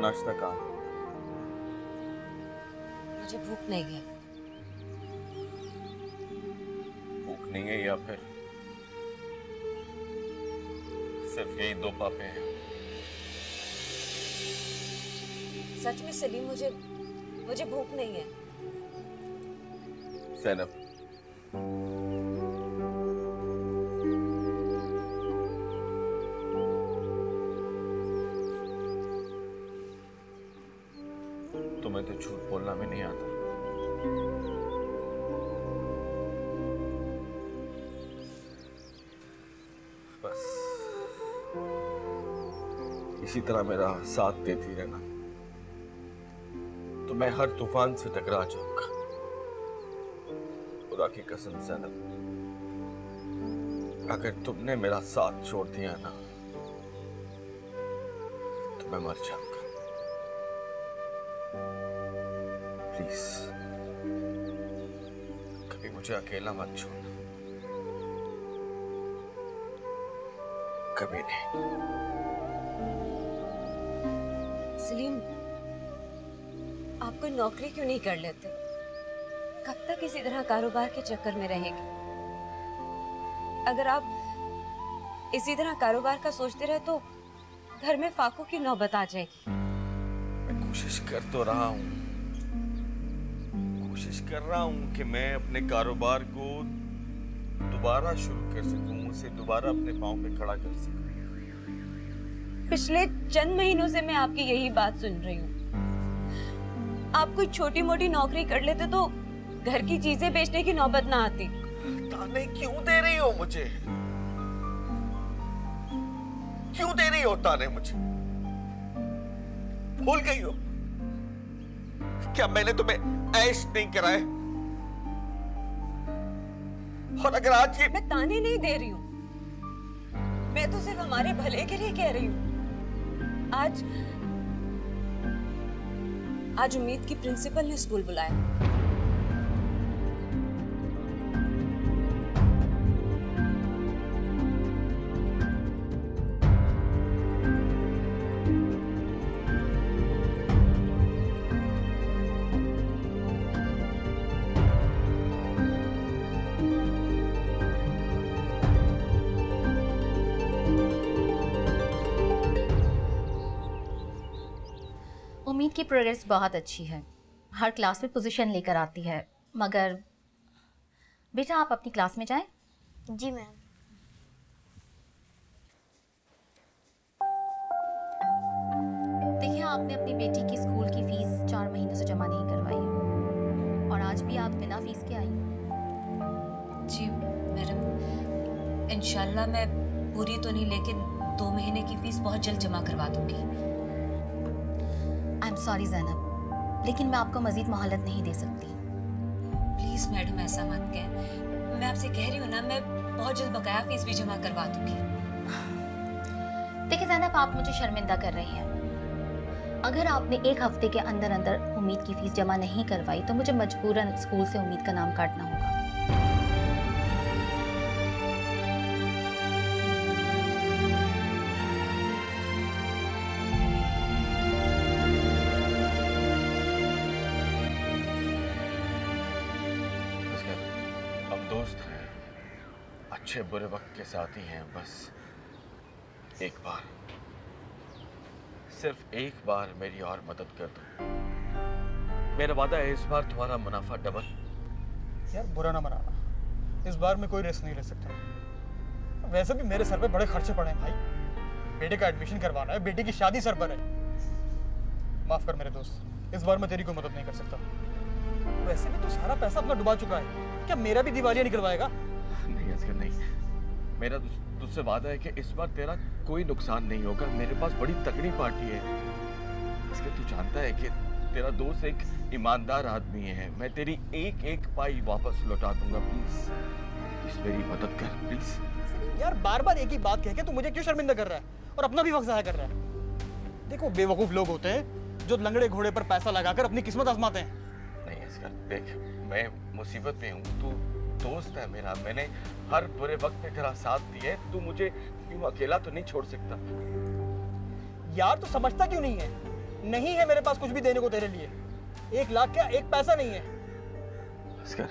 नाश्ता कहाँ? मुझे भूख नहीं है। भूख नहीं है या फिर सिर्फ यही दो पापे हैं? सच में सलीम, मुझे भूख नहीं है। ज़ैनब, तुम्हें तो झूठ बोलना भी नहीं आता। बस इसी तरह मेरा साथ देती रहना, तो मैं हर तूफान से टकरा जाऊंगा। खुदा की कसम ज़ैनब, अगर तुमने मेरा साथ छोड़ दिया ना तो मैं मर जाऊंगा। प्लीज कभी मुझे अकेला मत छोड़ना, कभी नहीं। सलीम, आप कोई नौकरी क्यों नहीं कर लेते? कब तक इसी तरह कारोबार के चक्कर में रहेंगे? अगर आप इसी तरह कारोबार का सोचते रहे तो घर में फाकों की नौबत आ जाएगी। मैं कोशिश कर तो रहा हूं, कोशिश कर रहा हूं कि मैं अपने कारोबार को दोबारा शुरू कर सकूं, उसे दोबारा अपने पांव पे खड़ा कर सकूं। पिछले चंद महीनों से मैं आपकी यही बात सुन रही हूँ। आप कोई छोटी मोटी नौकरी कर लेते तो घर की चीजें बेचने की नौबत ना आती। ताने क्यों दे रही हो मुझे? क्यों दे रही हो ताने मुझे? भूल गई हो क्या मैंने तुम्हें ऐश नहीं कराए? और अगर आज ये मैं ताने नहीं दे रही हूँ, मैं तो सिर्फ हमारे भले के लिए कह रही हूँ। आज उम्मीद की प्रिंसिपल ने स्कूल बुलाया। उम्मीद की प्रोग्रेस बहुत अच्छी है, हर क्लास में पोजीशन लेकर आती है। मगर बेटा आप अपनी क्लास में जाएं। जी मैम। देखिए, आपने अपनी बेटी की स्कूल की फीस 4 महीनों से जमा नहीं करवाई है और आज भी आप बिना फीस के आई। जी मैडम, इंशाल्लाह मैं पूरी तो नहीं लेकिन 2 महीने की फीस बहुत जल्द जमा करवा दूंगी। आई एम सॉरी ज़ैनब, लेकिन मैं आपको मजीद मोहलत नहीं दे सकती। प्लीज मैडम ऐसा मत कहें, मैं आपसे कह रही हूँ ना, मैं बहुत जल्द बकाया फीस भी जमा करवा दूंगी। देखिए ज़ैनब, आप मुझे शर्मिंदा कर रही हैं। अगर आपने 1 हफ्ते के अंदर अंदर उम्मीद की फीस जमा नहीं करवाई तो मुझे मजबूरन स्कूल से उम्मीद का नाम काटना होगा। दोस्त हैं, अच्छे बुरे वक्त के साथी हैं। बस एक बार, सिर्फ एक बार मेरी और मदद कर दो। मेरा वादा है इस बार तुम्हारा मुनाफा डबल। यार बुरा ना मनाना, इस बार मैं कोई रिस्क नहीं ले सकता। वैसे भी मेरे सर पे बड़े खर्चे पड़े हैं भाई। बेटे का एडमिशन करवाना है, बेटी की शादी सर पर है। माफ कर मेरे दोस्त, इस बार मैं तेरी कोई मदद नहीं कर सकता। वैसे भी तो सारा पैसा अपना डुबा चुका है, क्या मेरा भी दिवालिया निकलवाएगा? नहीं असगर नहीं, मेरा तुझसे वादा है कि इस बार तेरा कोई नुकसान नहीं होगा। मेरे पास बड़ी तगड़ी पार्टी है। इसके तू जानता है कि तेरा दोस्त एक ईमानदार आदमी है। मैं तेरी एक एक पाई वापस लौटा दूंगा। प्लीज मेरी मदद कर प्लीज। यार बार बार एक ही बात कह के तू मुझे क्यों शर्मिंदा कर रहा है और अपना भी वक्त ज़ाया कर रहा है? देखो, बेवकूफ लोग होते हैं जो लंगड़े घोड़े पर पैसा लगाकर अपनी किस्मत आजमाते हैं। नहीं असगर, देख मैं मुसीबत में हूँ, तू दोस्त है मेरा। मैंने हर बुरे वक्त में तेरा साथ दिया है, तू मुझे यूं अकेला तो नहीं छोड़ सकता। यार तू समझता क्यों नहीं है? नहीं है मेरे पास कुछ भी देने को तेरे लिए। 1 लाख क्या, 1 पैसा नहीं है। असगर,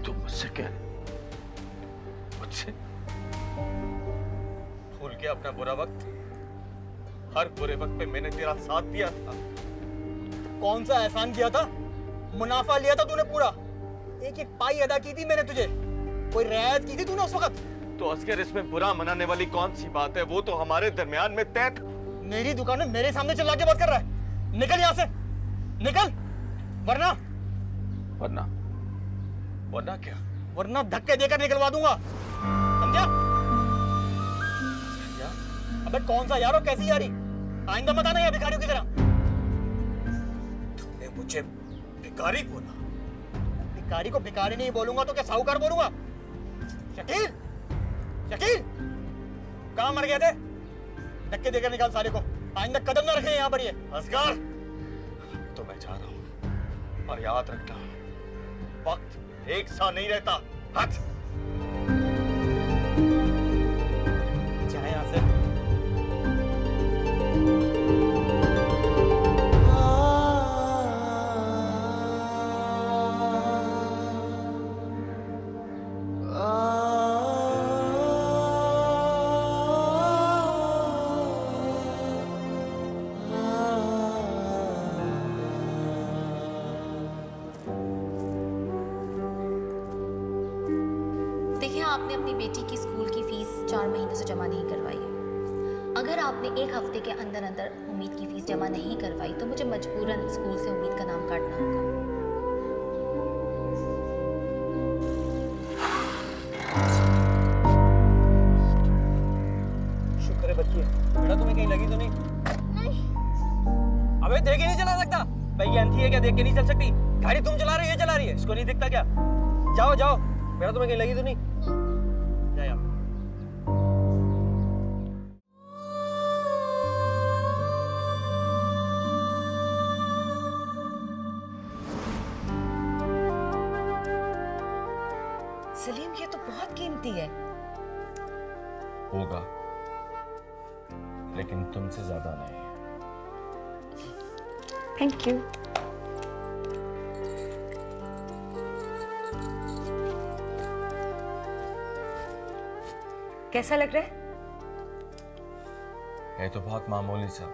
तुम मुझसे क्या, मुझसे भूल गया अपना बुरा वक्त? हर बुरे वक्त पे मैंने तेरा साथ दिया था। कौन सा एहसान किया था? मुनाफा लिया था तूने पूरा। 1-1 पाई अदा की थी मैंने तुझे। कोई रियायत की थी तूने उस वक्त? तो असगर, इसमें बुरा मनाने वाली कौन सी बात है? वो तो हमारे दरमियान में तय था। मेरी दुकान में मेरे सामने चिल्ला के बात कर रहा है। निकल यहाँ से, निकल, वरना वरना वरना क्या? वरना धक्के देकर निकलवा दूंगा, समझा? अबे कौन सा यार और कैसी यारी? आइंदा मत आना ये भिखारियों की तरह। तुमने मुझे भिखारी बोला? भिखारी को भिखारी नहीं बोलूंगा तो क्या साहूकार बोलूंगा? शकील, शकील, कहाँ मर गए थे? धक्के देकर निकाल सारे को। आइंदा कदम ना रखे यहाँ पर ये। असगर, तो मैं जा रहा हूँ, और याद रखना, वक्त एक सा नहीं रहता। हट जा यहाँ से। देखिए, आपने अपनी बेटी की स्कूल की फीस 4 महीने से जमा नहीं करवाई है। अगर आपने 1 हफ्ते के अंदर अंदर उम्मीद की फीस जमा नहीं करवाई तो मुझे मजबूरन स्कूल से उम्मीद का नाम काटना होगा। शुक्र है बच्ची, बेटा तुम्हें कहीं लगी तो नहीं? अबे देख के नहीं चला सकता? भाई अंधी है क्या, देख के नहीं चल सकती? गाड़ी तुम चला रही हो, ये चला रही है, इसको नहीं दिखता क्या? जाओ जाओ, बेटा तुम्हें कहीं लगी तो नहीं? जा यार। सलीम, ये तो बहुत कीमती है। होगा, लेकिन तुमसे ज्यादा नहीं। Thank you. कैसा लग रहा है तो बहुत मामूली सा,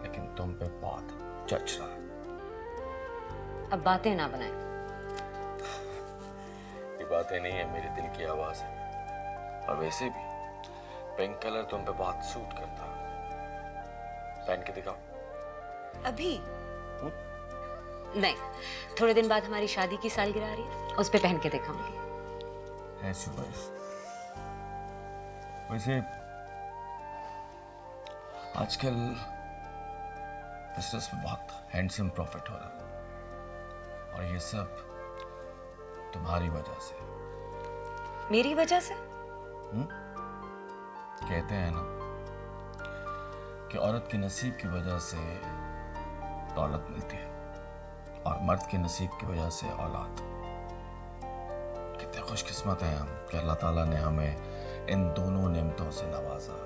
लेकिन तुम पे बहुत जच रहा है। अब बातें ना बनाए। ये बातें नहीं है, मेरे दिल की आवाज है। और वैसे भी पिंक कलर तुम पे बहुत सूट करता है। पहन के दिखाओ। अभी नहीं, थोड़े दिन बाद हमारी शादी की सालगिरह आ रही है, उस पे पहन के दिखाऊंगी। ऐसी बस। वैसे आजकल बिजनेस में बहुत हैंडसम प्रॉफिट हो रहा है, और ये सब तुम्हारी वजह से। मेरी वजह से? कहते हैं ना कि औरत के नसीब की वजह से दौलत मिलती है, और मर्द के नसीब की वजह से औलाद। कितने खुशकिस्मत हैं हम कि अल्लाह ताला ने हमें इन दोनों नेमतों से नवाजा।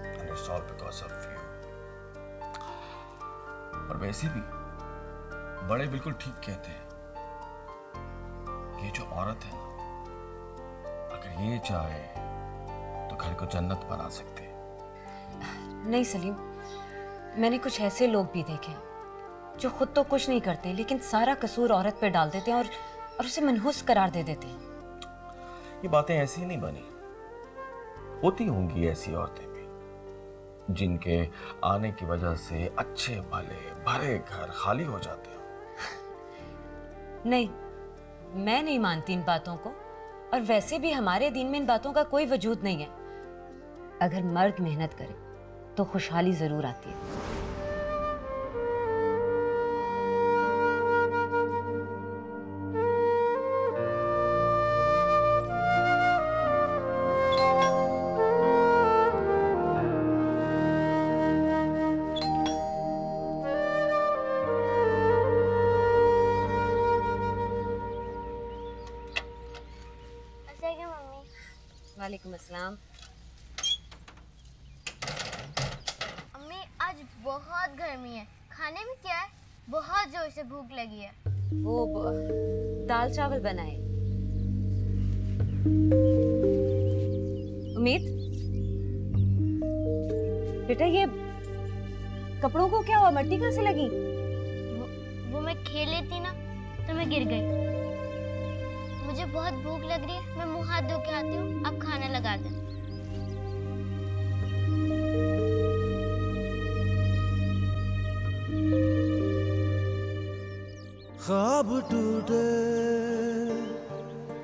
And it's all because of you. और वैसे भी बड़े बिल्कुल ठीक कहते हैं, ये जो औरत है ना, अगर ये चाहे तो घर को जन्नत बना सकती है। नहीं सलीम, मैंने कुछ ऐसे लोग भी देखे हैं जो खुद तो कुछ नहीं करते, लेकिन सारा कसूर औरत पे डाल देते हैं और उसे मनहूस करार दे देते हैं। ये बातें ऐसी नहीं बनी, होती होंगी ऐसी औरतें भी जिनके आने की वजह से अच्छे भले भरे घर खाली हो जाते हैं। नहीं, मैं नहीं मानती इन बातों को, और वैसे भी हमारे दीन में इन बातों का कोई वजूद नहीं है। अगर मर्द मेहनत करे तो खुशहाली जरूर आती है। वालेकुम अस्सलाम। बहुत गर्मी है। खाने में क्या है? बहुत जोर से भूख लगी है। दाल चावल बनाए। उम्मीद, बेटा ये कपड़ों को क्या हुआ? मट्टी कहाँ से लगी? वो मैं खेल लेती ना तो मैं गिर गई। मुझे बहुत भूख लग रही है, मैं मुंह हाथ धो के आती हूँ, आप खाना लगा दें। ख्वाब टूटे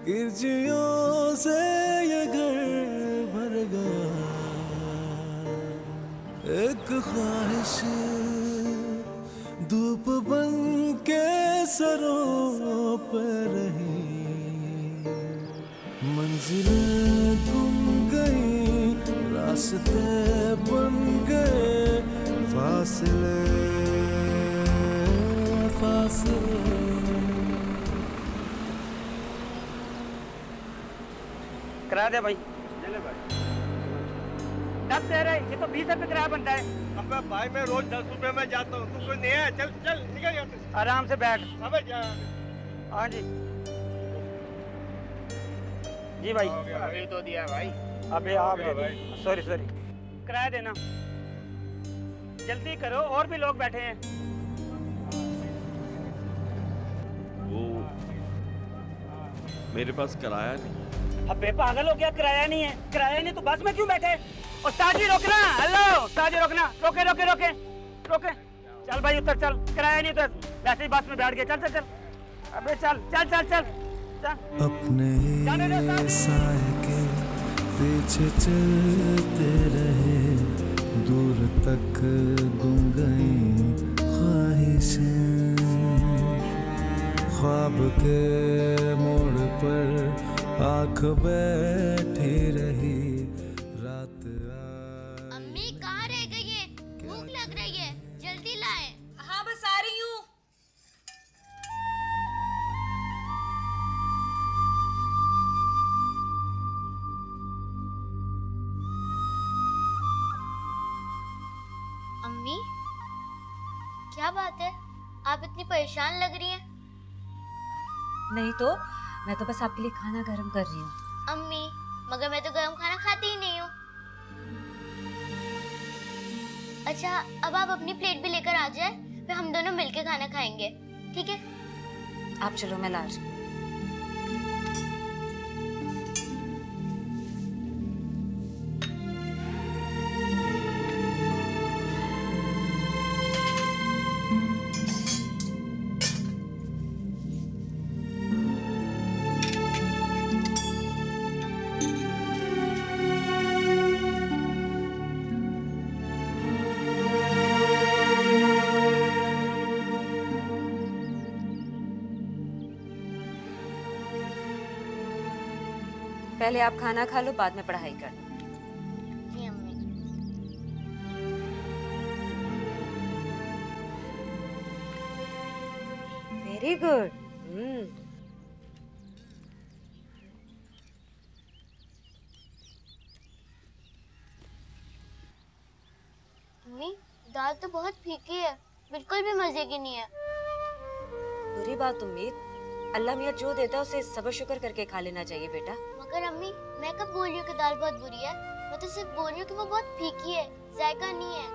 किरचियों से ये घर भर गया, एक ख्वाहिश धूप बन के सरों पे रही, मंजिलें गुम गई, रास्ते बन गए, फासले फासले। किराया दे भाई। चले भाई 10 दे रहे, ये तो 20 रुपये किराया बनता है। अबे भाई मैं रोज 10 रुपए में जाता हूँ, तू कोई नहीं है? चल चल निकल यहाँ से। आराम से बैठ। अबे जा। हाँ जी जी भाई। अभी तो दिया भाई। अबे आप भाई, सॉरी सॉरी। किराया देना, जल्दी करो, और भी लोग बैठे हैं। वो मेरे पास किराया नहीं। अबे पागल हो गया, किराया नहीं है? किराया नहीं तो बस में क्यों बैठे? और ताजी रोकना, हेलो ताजी रोकना, रोके रोके रोके रोके। चल भाई उतर, चल। किराया नहीं तो वैसे ही बस में बैठ गए। चल चल चल, अबे चल चल चल चल चल। अपने ही साए के पीछे चलते रहे, दूर तक गुम गई ख्वाहिशें, ख्वाब के मोड़ पर आँख बैठी रही, रात अम्मी कहाँ रह गई है? भूख लग रही है, जल्दी लाएं। हाँ बस आ रही हूँ। अम्मी क्या बात है, आप इतनी परेशान लग रही हैं। नहीं तो मैं तो बस आपके लिए खाना गर्म कर रही हूँ। अम्मी मगर मैं तो गरम खाना खाती ही नहीं हूँ। अच्छा अब आप अपनी प्लेट भी लेकर आ जाए, फिर हम दोनों मिलके खाना खाएंगे, ठीक है? आप चलो, मैं ला रही हूँ। पहले आप खाना खा लो, बाद में पढ़ाई करना। जी अम्मी। Very good. अम्मी दाल तो बहुत फीकी है, बिल्कुल भी मजे की नहीं है। बुरी बात उम्मीद, अल्लाह मियाँ जो देता है उसे सब्र शुक्र करके खा लेना चाहिए बेटा। मगर अम्मी मैं कब बोल रही हूँ कि दाल बहुत बुरी है? मैं तो सिर्फ बोल रही हूँ कि वो बहुत फीकी है, जायका नहीं है।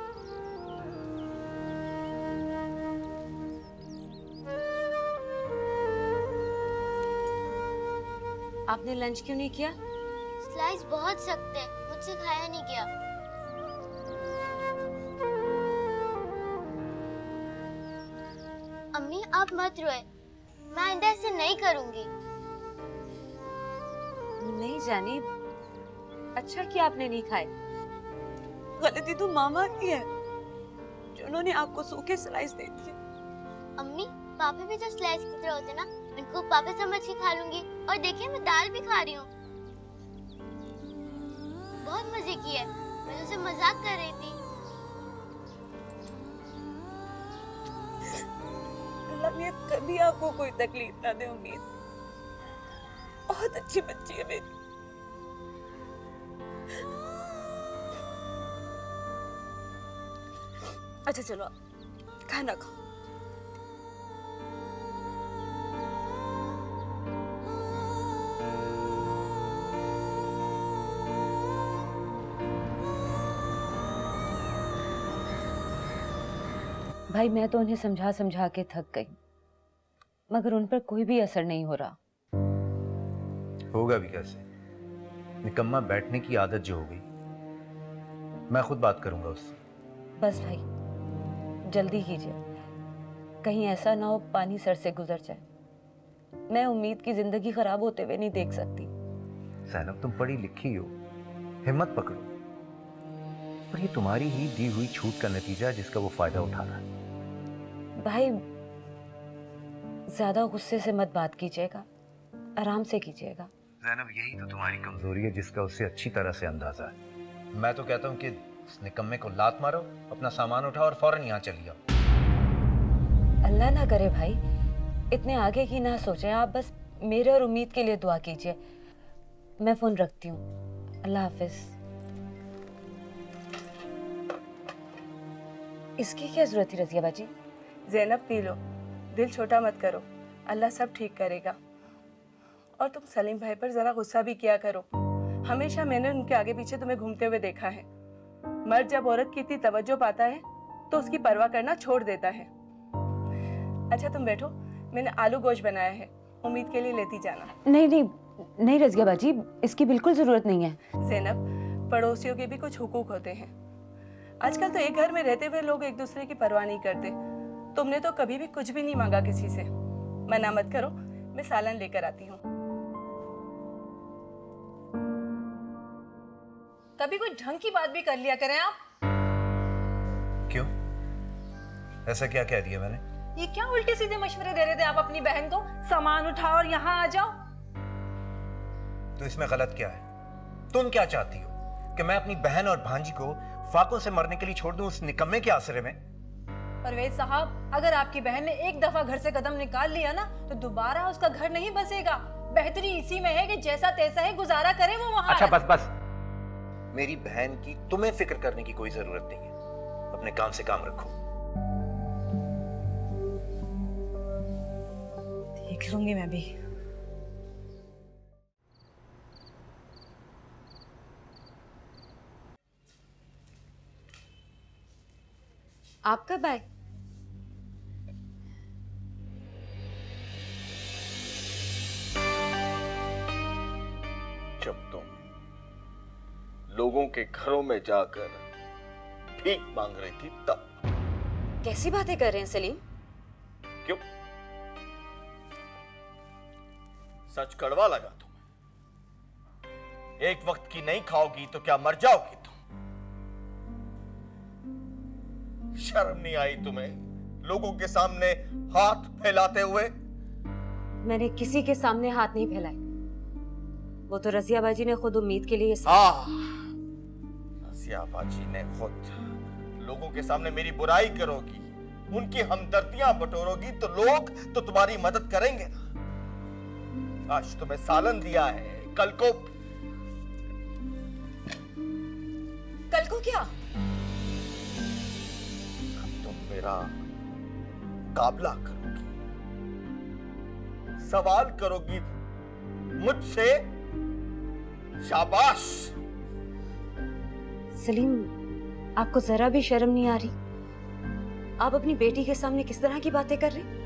आपने लंच क्यों नहीं किया? स्लाइस बहुत सख्त है, मुझसे खाया नहीं गया। अम्मी आप मत रोए, मैं आइंदा ऐसे नहीं करूंगी। नहीं जानी, अच्छा किया आपने नहीं खाए। गलती तो मामा की है जो उन्होंने आपको सूखे स्लाइस दे दिए। अम्मी पापा भी तो स्लाइस की तरह होते ना, उनको पापा समझ के खा लूंगी। और देखिए मैं दाल भी खा रही हूँ। बहुत मजे की है, मैं उसे मजाक कर रही थी। अल्लाह मियाँ कभी आपको कोई तकलीफ ना दे उम्मीद। बहुत अच्छी बच्ची है मेरी। अच्छा चलो खाना खाओ। भाई मैं तो उन्हें समझा समझा के थक गई, मगर उन पर कोई भी असर नहीं हो रहा। होगा भी कैसे, निकम्मा बैठने की आदत जो हो गई। मैं खुद बात करूंगा उससे। बस भाई जल्दी कीजिए, कहीं ऐसा ना हो पानी सर से गुजर जाए। मैं उम्मीद की जिंदगी खराब होते हुए नहीं देख सकती। ज़ैनब तुम पढ़ी लिखी हो, हिम्मत पकड़ो। और ये तुम्हारी ही दी हुई छूट का नतीजा है जिसका वो फायदा उठा रहा है। भाई ज्यादा गुस्से से मत बात कीजिएगा, आराम से कीजिएगा। ज़ैनब यही तो तुम्हारी कमजोरी है जिसका उससे अच्छी तरह से अंदाजा है। मैं तो कहता हूँ कि इस निकम्मे को लात मारो, अपना सामान उठाओ और फौरन यहाँ चली जाओ। अल्लाह ना करे भाई, इतने आगे की ना सोचें आप, बस मेरे और उम्मीद के लिए दुआ कीजिए। मैं फोन रखती हूँ, अल्लाह हाफिज। इसकी क्या जरूरत थी रजिया बाजी? ज़ैनब पी लो, दिल छोटा मत करो, अल्लाह सब ठीक करेगा। और तुम सलीम भाई पर ज़रा गुस्सा भी किया करो। हमेशा मैंने उनके आगे पीछे तुम्हें घूमते हुए देखा है। मर्द जब औरत की इतनी तवज्जो पाता है तो उसकी परवाह करना छोड़ देता है। अच्छा तुम बैठो, मैंने आलू गोश्त बनाया है, उम्मीद के लिए लेती जाना। नहीं नहीं नहीं रजिया बाजी, इसकी बिल्कुल जरूरत नहीं है। ज़ैनब पड़ोसियों के भी कुछ हुकूक होते हैं। आजकल तो एक घर में रहते हुए लोग एक दूसरे की परवाह नहीं करते। तुमने तो कभी भी कुछ भी नहीं मांगा किसी से। मना मत करो, मैं सालन लेकर आती हूँ। कभी कोई ढंग की बात भी कर लिया करें आप। क्यों, ऐसा क्या कह दिया मैंने? ये क्या उल्टे सीधे मशवरे दे रहे थे आप अपनी बहन को? सामान उठाओ और यहाँ आ जाओ। तो इसमें गलत क्या है? तुम क्या चाहती हो कि मैं अपनी बहन और भांजी को फाकों से मरने के लिए छोड़ दूं उस निकम्मे के आसरे में? परवेज साहब, अगर आपकी बहन ने एक दफा घर से कदम निकाल लिया ना तो दोबारा उसका घर नहीं बसेगा। बेहतरी इसी में है कि जैसा तैसा है गुजारा करे वो वहां। अच्छा बस बस, मेरी बहन की तुम्हें फिक्र करने की कोई जरूरत नहीं है। अपने काम से काम रखो। देख लूंगी मैं भी। आप कब आए? जब तुम लोगों के घरों में जाकर भीख मांग रही थी तब। कैसी बातें कर रहे हैं सलीम? क्यों, सच कड़वा लगा तुम्हें? एक वक्त की नहीं खाओगी तो क्या मर जाओगी तुम? शर्म नहीं आई तुम्हें लोगों के सामने हाथ फैलाते हुए? मैंने किसी के सामने हाथ नहीं फैलाए। वो तो रजिया बाजी ने खुद उम्मीद के लिए रजिया बाजी ने खुद लोगों के सामने मेरी बुराई करोगी, उनकी हमदर्दियां बटोरोगी तो लोग तो तुम्हारी मदद करेंगे ना। आज तुम्हें सालन दिया है, कल को क्या? तुम मेरा मुकाबला करोगी, सवाल करोगी मुझसे। शाबाश। सलीम, आपको जरा भी शर्म नहीं आ रही? आप अपनी बेटी के सामने किस तरह की बातें कर रहे हैं?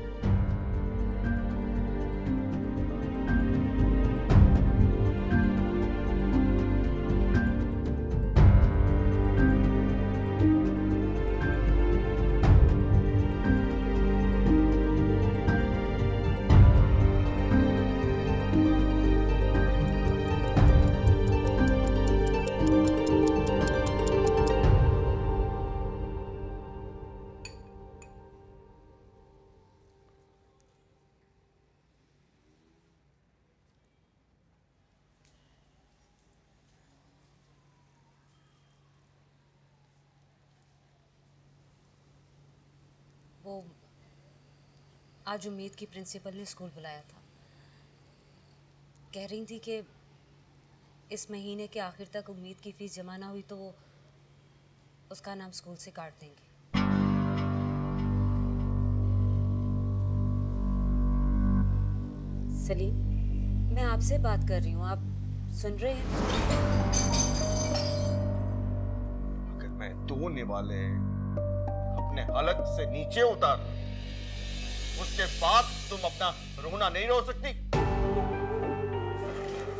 वो आज उम्मीद की प्रिंसिपल ने स्कूल बुलाया था। कह रही थी कि इस महीने के आखिर तक उम्मीद की फीस जमा ना हुई तो वो उसका नाम स्कूल से काट देंगे। सलीम, मैं आपसे बात कर रही हूँ, आप सुन रहे हैं? अगर मैं 2 निवाले अपने हलक से नीचे उतार, उसके बाद तुम अपना रोना नहीं रो सकती?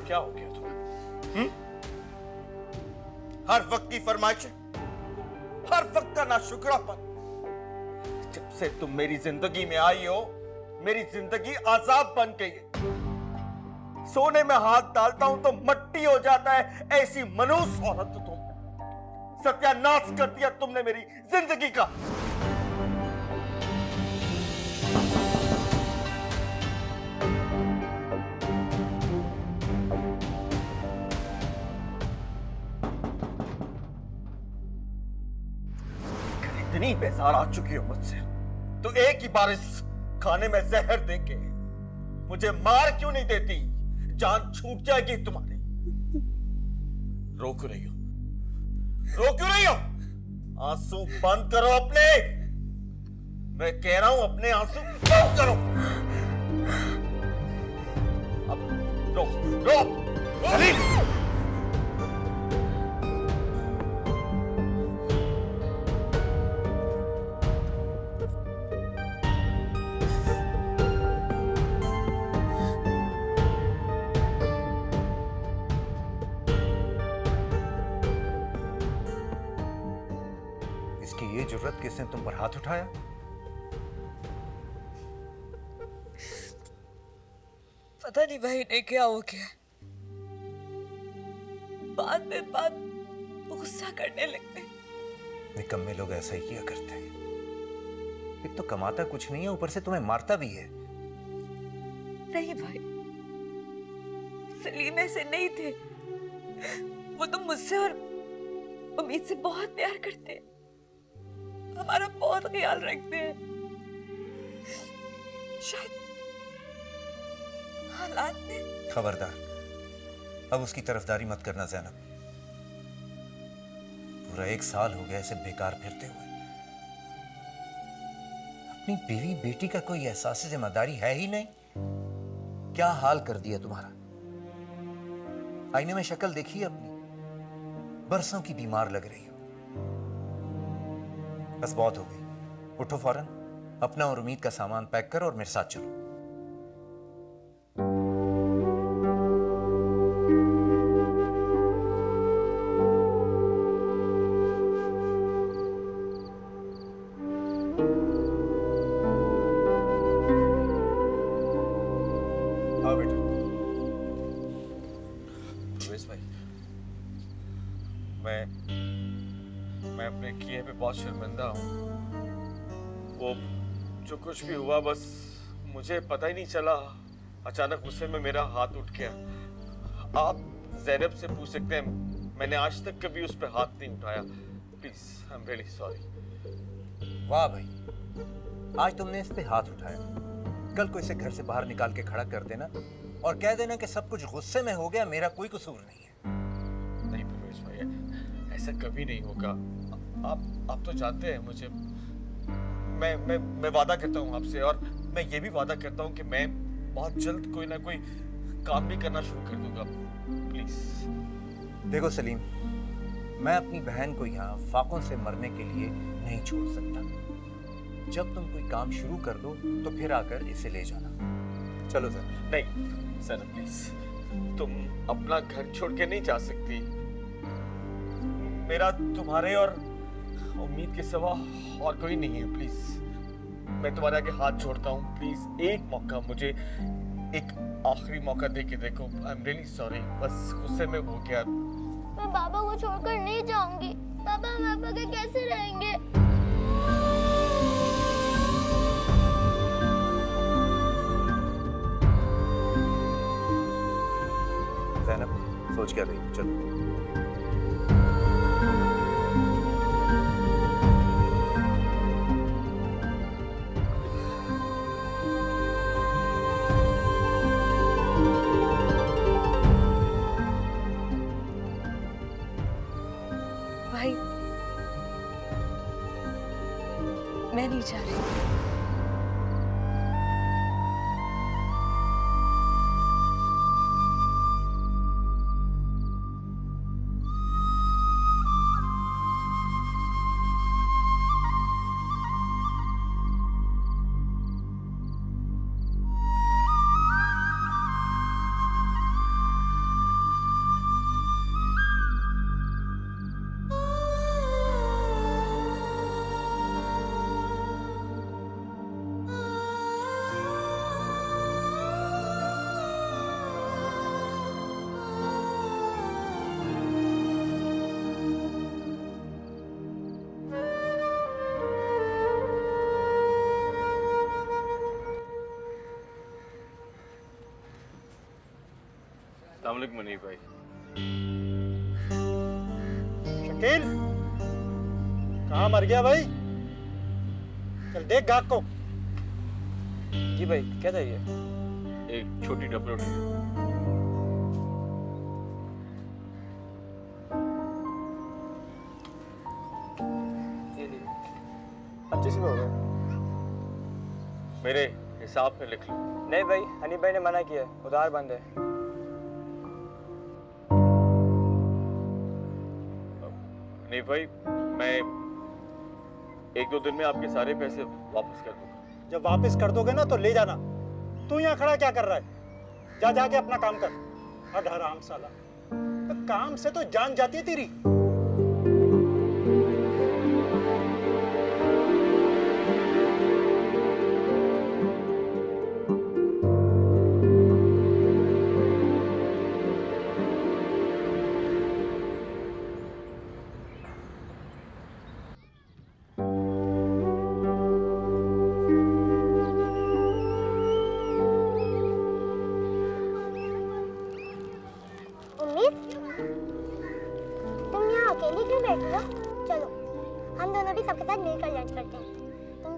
क्या हो गया तुम्हें? हर वक्त की फरमाइश, हर वक्त का नाशुक्रापन। जब से तुम मेरी जिंदगी में आई हो, मेरी जिंदगी अजाब बन गई है। सोने में हाथ डालता हूं तो मट्टी हो जाता है। ऐसी मनुष्य औरत तुम, सत्यानाश कर दिया तुमने मेरी जिंदगी का। इतनी बेजार आ चुकी हो मुझसे, तो एक ही बार इस खाने में जहर देके मुझे मार क्यों नहीं देती? जान छूट जाएगी तुम्हारी। रो क्यों रही हो? रो क्यों रही हो? आंसू बंद करो अपने। मैं कह रहा हूं अपने आंसू बंद करो। अब रो रो सलीम। ये जुर्रत किसने तुम पर हाथ उठाया? पता नहीं भाई ने क्या हो गया, बात में बात गुस्सा करने लगते। निकम्मे लोग ऐसा ही किया करते हैं। एक तो कमाता कुछ नहीं है, ऊपर से तुम्हें मारता भी है। नहीं भाई, सलीम ऐसे नहीं थे। वो तो मुझसे और उम्मीद से बहुत प्यार करते हैं, हमारा बहुत ख्याल रखते हैं। शायद हालात ने। खबरदार, अब उसकी तरफदारी मत करना ज़ैनब। पूरा 1 साल हो गया इसे बेकार फिरते हुए। अपनी बीवी बेटी का कोई एहसास जिम्मेदारी है ही नहीं। क्या हाल कर दिया तुम्हारा? आईने में शक्ल देखी अपनी, बरसों की बीमार लग रही हो। बस बहुत हो गई, उठो फौरन, अपना और उम्मीद का सामान पैक करो और मेरे साथ चलो। आओ बेटा। प्रवेश भाई, मैं अपने किए पे बहुत शर्मिंदा हूँ। वो जो कुछ भी हुआ, बस मुझे पता ही नहीं चला। अचानक गुस्से में मेरा हाथ उठ गया। आप ज़ैनब से पूछ सकते हैं, मैंने आज तक कभी उस पर हाथ नहीं उठाया। Please, I am really sorry. वाह भाई, आज तुमने इस पे हाथ उठाया। कल को इसे घर से बाहर निकाल के खड़ा कर देना और कह देना कि सब कुछ गुस्से में हो गया, मेरा कोई कसूर नहीं है। नहीं प्रवेश भाई, ऐसा कभी नहीं होगा। आप तो जानते हैं मुझे। मैं वादा करता हूँ आपसे, और मैं ये भी वादा करता हूँ कि मैं बहुत जल्द कोई ना कोई काम भी करना शुरू कर दूंगा। प्लीज। देखो सलीम, मैं अपनी बहन को यहाँ फाकों से मरने के लिए नहीं छोड़ सकता। जब तुम कोई काम शुरू कर दो तो फिर आकर इसे ले जाना। चलो सर। नहीं सर, प्लीज, तुम अपना घर छोड़ के नहीं जा सकती। मेरा तुम्हारे और उम्मीद के सिवा और कोई नहीं है। प्लीज, मैं तुम्हारे आगे हाथ जोड़ता हूँ। प्लीज, एक मौका मुझे, एक आखिरी मौका दे के देखो। आई एम रियली सॉरी, बस गुस्से में हो गया। मैं पापा को छोड़कर नहीं जाऊंगी। पापा हम आप आगे कैसे रहेंगे? ज़ैनब, सोच क्या रही? चलो। भाई, मैं नहीं चाह रही। अस्सलाम वालेकुम मुनीब भाई। शकील कहाँ मर गया भाई? चल देख गाहक को। जी भाई, क्या चाहिए? एक छोटी डबल रोटी। अच्छे से हो गए? मेरे हिसाब में लिख लो। नहीं भाई, हनी भाई ने मना किया है, उधार बंद है। नहीं भाई, मैं 1-2 दिन में आपके सारे पैसे वापस कर दूंगा। जब वापस कर दोगे ना तो ले जाना। तू यहाँ खड़ा क्या कर रहा है? जा जाके अपना काम कर। हद हराम साला, तो काम से तो जान जाती है तेरी।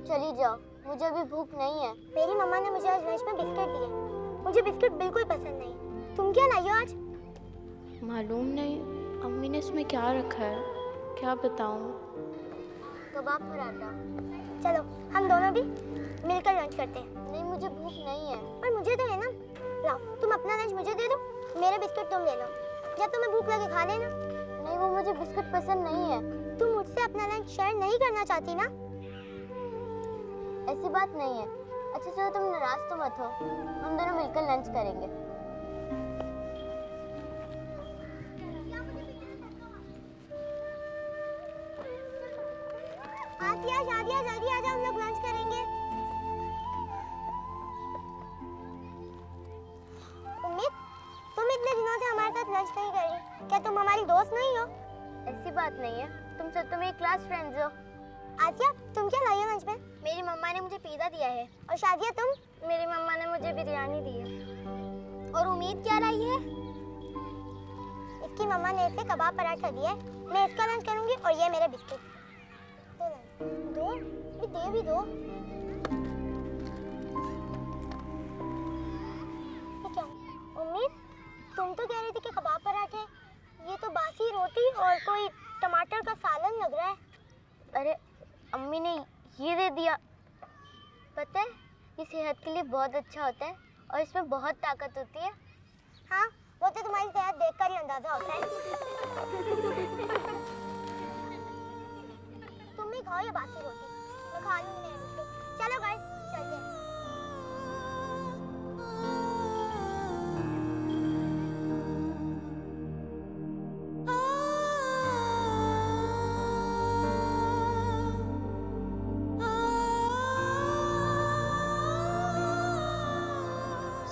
चली जाओ, मुझे अभी भूख नहीं है। मेरी मम्मा ने मुझे आज लंच में बिस्किट दिए। मुझे बिस्किट बिल्कुल पसंद नहीं। तुम क्या लाई हो आज? मालूम नहीं, अम्मी ने इसमें क्या रखा है, क्या बताऊं? कबाब पराठा। चलो हम दोनों भी मिलकर लंच करते हैं। नहीं, मुझे भूख नहीं है। पर मुझे तो है ना। लाओ, तुम अपना लंच मुझे दे दो, मेरा बिस्किट तुम ले लो। जब तुम्हें भूख लगे खा लेना। नहीं, वो मुझे बिस्किट पसंद नहीं है। तुम मुझसे अपना लंच शेयर नहीं करना चाहती ना? ऐसी बात नहीं है। अच्छा चलो, तुम नाराज तो मत हो, हम दोनों मिलकर लंच करेंगे। आतिया, शादिया, जल्दी आ जाओ, हम लोग लंच करेंगे। उम्मीद, तुम इतने दिनों से हमारे साथ लंच नहीं कर रही, क्या तुम हमारी दोस्त नहीं हो? ऐसी बात नहीं है, तुम सब तो मेरी क्लास फ्रेंड्स हो। आसिया, तुम क्या लाई हो लंच में? मेरी मम्मा ने मुझे पिज़्ज़ा दिया है। और शादिया तुम? मेरी मम्मा ने मुझे बिरयानी दी है। और उम्मीद क्या लाई है? इसकी मम्मा ने इसे कबाब पराठा दिया है। मैं इसका लंच करूंगी और ये मेरे बिस्किट। दो, ये दे भी दो। ये क्या? उम्मीद, तुम तो कह रही थी कि कबाब पराठे, ये तो बासी रोटी और कोई टमाटर का सालन लग रहा है। अरे अम्मी ने ये दे दिया। पता है, ये सेहत के लिए बहुत अच्छा होता है और इसमें बहुत ताकत होती है। हाँ, वो तो तुम्हारी सेहत देखकर ही अंदाजा होता है। तुम भी खाओ ये बासी रोटी, मैं खा लूंगी मेरे बिस्किट। चलो गाइस, चलते हैं।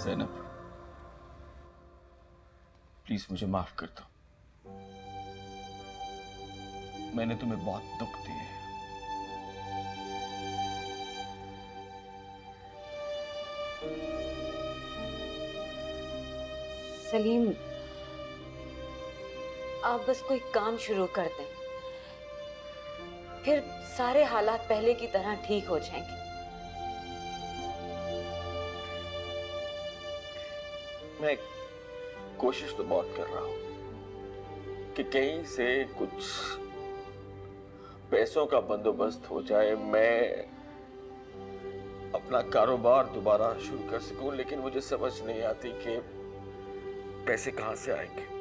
ज़ैनब, प्लीज मुझे माफ कर दो। मैंने तुम्हें बहुत दुख दिए। सलीम, आप बस कोई काम शुरू कर दें, फिर सारे हालात पहले की तरह ठीक हो जाएंगे। मैं कोशिश तो बहुत कर रहा हूं कि कहीं से कुछ पैसों का बंदोबस्त हो जाए, मैं अपना कारोबार दोबारा शुरू कर सकूं, लेकिन मुझे समझ नहीं आती कि पैसे कहां से आएंगे।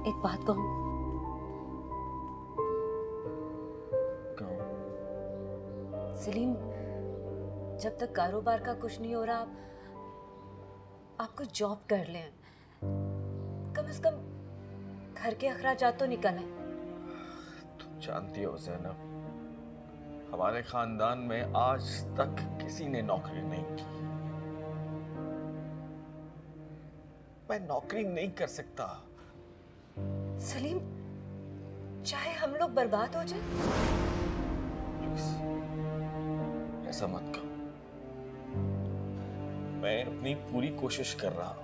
एक बात कहूं? सलीम, जब तक कारोबार का कुछ नहीं हो रहा, आप कुछ जॉब कर लें। कम से कम घर के अखराजात तो निकल आए। तुम जानती हो ज़ैनब, हमारे खानदान में आज तक किसी ने नौकरी नहीं की। मैं नौकरी नहीं कर सकता। सलीम, चाहे हम लोग बर्बाद हो जाए। ऐसा मत कहो, मैं अपनी पूरी कोशिश कर रहा हूं,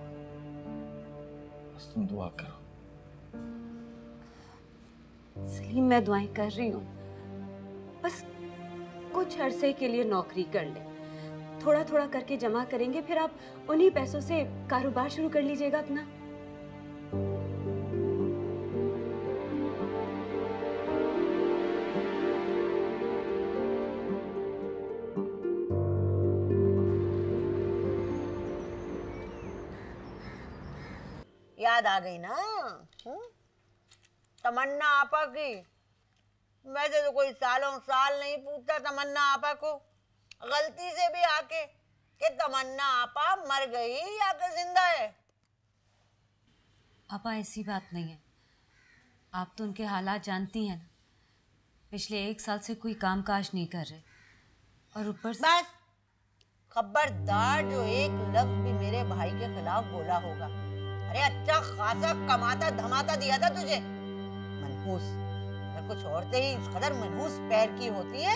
बस तुम दुआ करो। सलीम, मैं दुआएं कर रही हूँ, बस कुछ अरसे के लिए नौकरी कर ले। थोड़ा थोड़ा करके जमा करेंगे, फिर आप उन्हीं पैसों से कारोबार शुरू कर लीजिएगा अपना। याद आ गई ना तमन्ना आपा की। वैसे तो कोई सालों साल नहीं पूछता तमन्ना आपा को, गलती से भी आके कि तमन्ना आपा मर गई या कि जिंदा है। आपा, ऐसी बात नहीं है, आप तो उनके हालात जानती हैं ना। पिछले 1 साल से कोई कामकाज नहीं कर रहे, और ऊपर से बस खबरदार जो एक लफ्ज भी मेरे भाई के खिलाफ बोला होगा। अरे अच्छा खासा कमाता धमाता दिया था तुझे, मनहूस। अगर कुछ औरतें ही इस कदर मनहूस पैर की होती है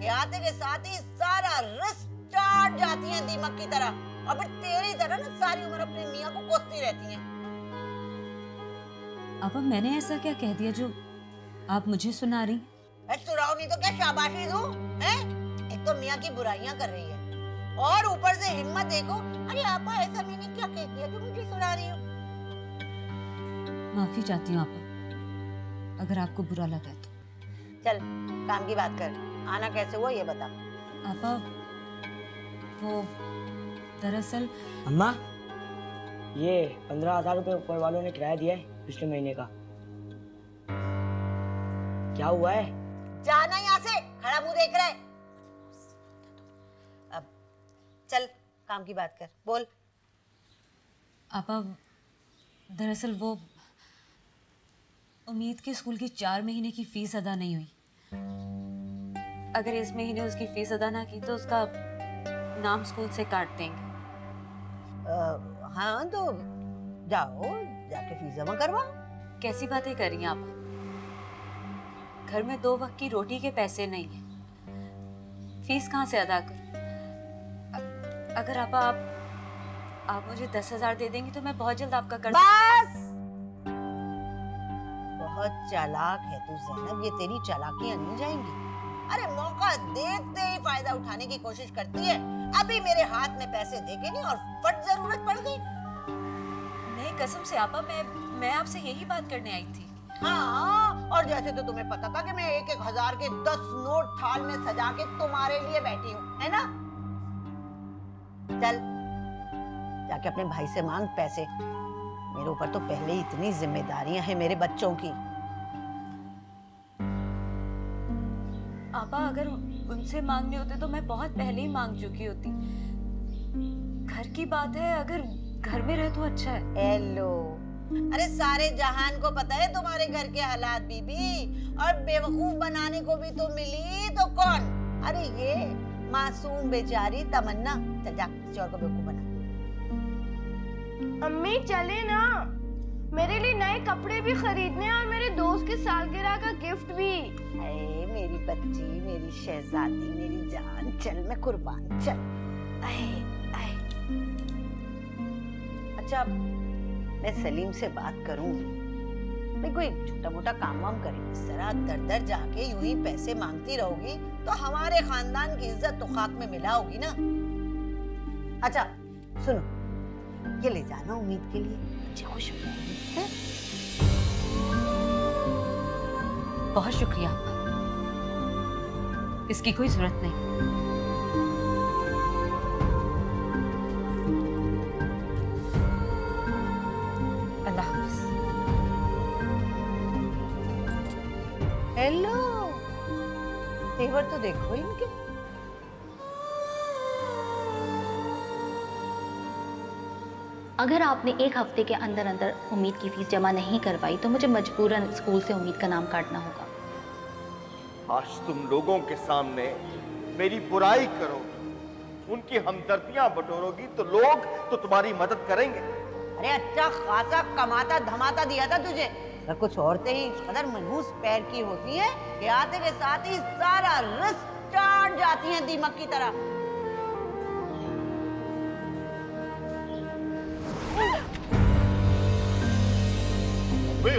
कि आते के साथ ही सारा रस चाट जाती हैं दीमक की तरह, और फिर तेरी तरह ना सारी उम्र अपने मियाँ को कोसती रहती हैं। आपा, मैंने ऐसा क्या कह दिया जो आप मुझे सुना रही? सुनाओ नहीं तो क्या शाबाशी दूं? हैं? एक तो मियाँ की बुराइयां कर रही है, और ऊपर से हिम्मत देखो। अरे आपा, ऐसा मैंने क्या कह दिया जो मुझे सुना रही हो? माफी चाहती हूँ आपा, अगर आपको बुरा लगा तो। चल काम की बात कर, आना कैसे हुआ ये बता। आपा, वो दरअसल अम्मा, ये 15,000 रुपए ऊपर वालों ने किराया दिया है पिछले महीने का। क्या हुआ है? जाना यहाँ से, खड़ा मुंह देख रहा है। अब चल काम की बात कर, बोल। आपा, दरअसल वो उम्मीद के स्कूल की 4 महीने की फीस अदा नहीं हुई। अगर इस महीने उसकी फीस अदा ना की तो उसका नाम स्कूल से काट देंगे। हाँ तो जाओ, जाके फीस जमा करवा। कैसी बातें कर रही हैं आप? घर में 2 वक्त की रोटी के पैसे नहीं है, फीस कहाँ से अदा करूं? अगर आप मुझे 10,000 दे देंगी तो मैं बहुत जल्द आपका कर्ज। बस, बहुत चालाक है तू ज़ैनब, ये तेरी चालाकियां नहीं जाएंगी। अरे मौका देखते ही फायदा उठाने की कोशिश करती है। अभी मेरे हाथ में पैसे देके नहीं और फट जरूरत पड़ गई। नहीं, कसम से आपा, मैं आपसे यही बात करने आई थी। हाँ, और जैसे तो तुम्हें पता था कि मैं 1-1 हजार के 10 नोट थाल में सजा के तुम्हारे लिए बैठी हूँ, है ना? चल जाके अपने भाई से मांग पैसे। मेरे ऊपर तो पहले ही इतनी जिम्मेदारियां हैं मेरे बच्चों की। आपा, अगर उनसे मांगने होते तो मैं बहुत पहले ही मांग चुकी होती। घर की बात है, अगर घर में रहे तो अच्छा है। हेलो, अरे सारे जहान को पता है तुम्हारे घर के हालात बीबी, और बेवकूफ बनाने को भी तो मिली तो कौन? अरे ये मासूम बेचारी तमन्ना। चल जा, किसी और को बेवकूफ बना। अम्मी चले ना, मेरे लिए नए कपड़े भी खरीदने हैं और मेरे दोस्त की सालगिरह का गिफ्ट भी। अरे मेरी बच्ची, मेरी शहजादी, मेरी जान, चल मैं कुर्बान, चल। अच्छा, मैं सलीम से बात करूंगी। मैं कोई छोटा मोटा काम वाम करेंगे। इस तरह दर दर जाके यूं ही पैसे मांगती रहोगी तो हमारे खानदान की इज्जत तो खाक में मिला होगी ना। अच्छा सुनो, ये ले जाना उम्मीद के लिए, बच्चे खुश हो जाएंगे। बहुत शुक्रिया, इसकी कोई जरूरत नहीं। अल्लाह हाफिज। हेलो, तेवर तो देखो इनके। अगर आपने 1 हफ्ते के अंदर अंदर उम्मीद की फीस जमा नहीं करवाई तो मुझे मजबूरन स्कूल से उम्मीद का नाम काटना होगा। आज तुम लोगों के सामने मेरी बुराई करोगी, उनकी हमदर्दियां बटोरोगी तो लोग तो तुम्हारी मदद करेंगे, अरे अच्छा खासा कमाता धमाता दिया था तुझे। अगर कुछ औरतें ही इस कदर मनहूस पैर की होती हैं कि आते के साथ ही सारा रस चाट जाती हैं दीमक की तरह।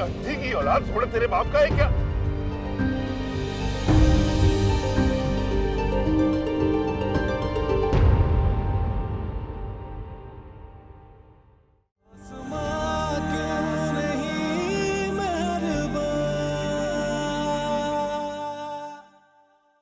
अंधी की औलाद थोड़ा तेरे बाप का है क्या?